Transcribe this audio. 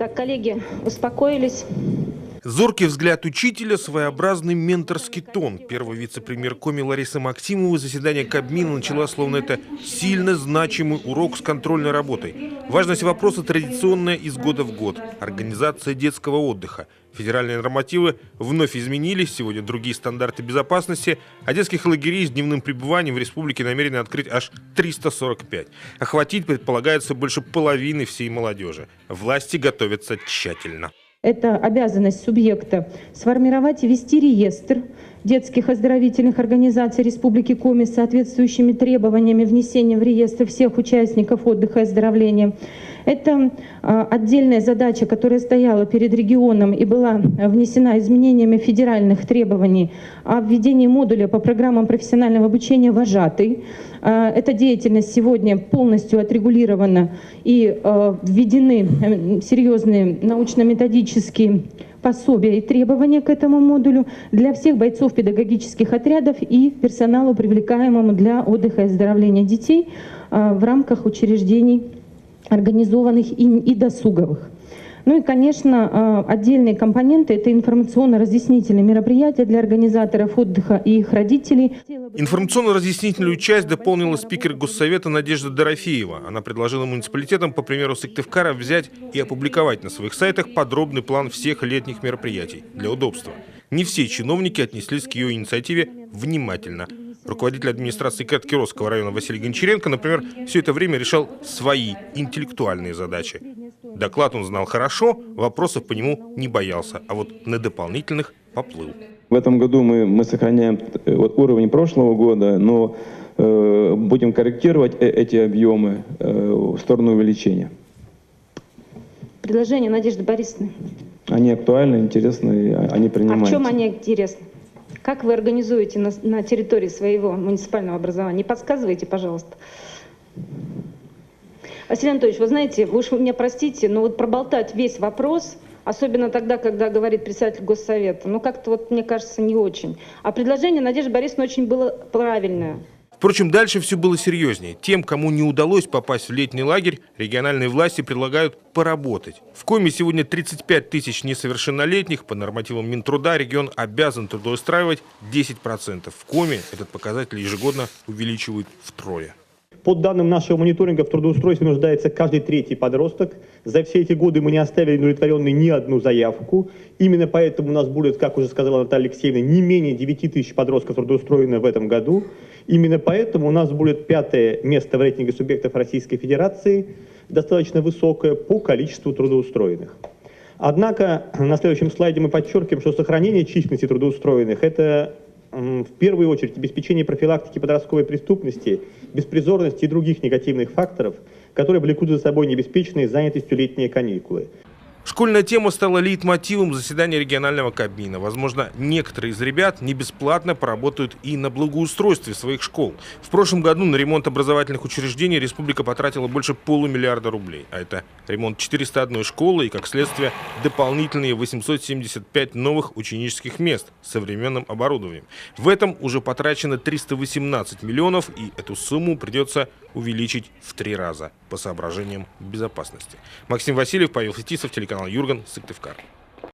Так, коллеги, успокоились. Зоркий взгляд учителя, своеобразный менторский тон. Первый вице-премьер Коми Лариса Максимова заседание Кабмина начала, словно это сильно значимый урок с контрольной работой. Важность вопроса традиционная из года в год. Организация детского отдыха. Федеральные нормативы вновь изменились, сегодня другие стандарты безопасности, а детских лагерей с дневным пребыванием в республике намерены открыть аж 345. Охватить предполагается больше половины всей молодежи. Власти готовятся тщательно. Это обязанность субъекта сформировать и вести реестр детских оздоровительных организаций Республики Коми с соответствующими требованиями внесения в реестр всех участников отдыха и оздоровления. Это отдельная задача, которая стояла перед регионом и была внесена изменениями федеральных требований о введении модуля по программам профессионального обучения «Вожатый». Эта деятельность сегодня полностью отрегулирована и введены серьезные научно-методические пособия и требования к этому модулю для всех бойцов педагогических отрядов и персоналу, привлекаемому для отдыха и оздоровления детей в рамках учреждений организованных и досуговых. Ну и, конечно, отдельные компоненты – это информационно-разъяснительные мероприятия для организаторов отдыха и их родителей. Информационно-разъяснительную часть дополнила спикер Госсовета Надежда Дорофеева. Она предложила муниципалитетам, по примеру Сыктывкара, взять и опубликовать на своих сайтах подробный план всех летних мероприятий для удобства. Не все чиновники отнеслись к ее инициативе внимательно. Руководитель администрации Кировского района Василий Гончаренко, например, все это время решал свои интеллектуальные задачи. Доклад он знал хорошо, вопросов по нему не боялся, а вот на дополнительных поплыл. В этом году мы сохраняем уровень прошлого года, но будем корректировать эти объемы в сторону увеличения. Предложение Надежды Борисовны. Они актуальны, интересны, они принимаются. А в чем они интересны? Как вы организуете на территории своего муниципального образования? Не подсказывайте, пожалуйста. Василий Анатольевич, вы знаете, вы уж меня простите, но вот проболтать весь вопрос, особенно тогда, когда говорит председатель Госсовета, ну как-то вот, мне кажется, не очень. А предложение Надежды Борисовны очень было правильное. Впрочем, дальше все было серьезнее. Тем, кому не удалось попасть в летний лагерь, региональные власти предлагают поработать. В Коми сегодня 35 тысяч несовершеннолетних. По нормативам Минтруда регион обязан трудоустраивать 10%. В Коми этот показатель ежегодно увеличивают втрое. По данным нашего мониторинга, в трудоустройстве нуждается каждый третий подросток. За все эти годы мы не оставили удовлетворенной ни одну заявку. Именно поэтому у нас будет, как уже сказала Наталья Алексеевна, не менее 9 тысяч подростков трудоустроены в этом году. Именно поэтому у нас будет 5-е место в рейтинге субъектов Российской Федерации, достаточно высокое по количеству трудоустроенных. Однако на следующем слайде мы подчеркиваем, что сохранение численности трудоустроенных – это в первую очередь обеспечение профилактики подростковой преступности, беспризорности и других негативных факторов, которые влекут за собой необеспеченные занятостью летние каникулы. Школьная тема стала лейтмотивом заседания регионального Кабмина. Возможно, некоторые из ребят не бесплатно поработают и на благоустройстве своих школ. В прошлом году на ремонт образовательных учреждений республика потратила больше $500 миллиарда рублей. А это ремонт 401 школы и, как следствие, дополнительные 875 новых ученических мест с современным оборудованием. В этом уже потрачено 318 миллионов, и эту сумму придется увеличить в 3 раза по соображениям безопасности. Максим Васильев, Павел Фетисов, телеканал Юрган, Сыктывкар.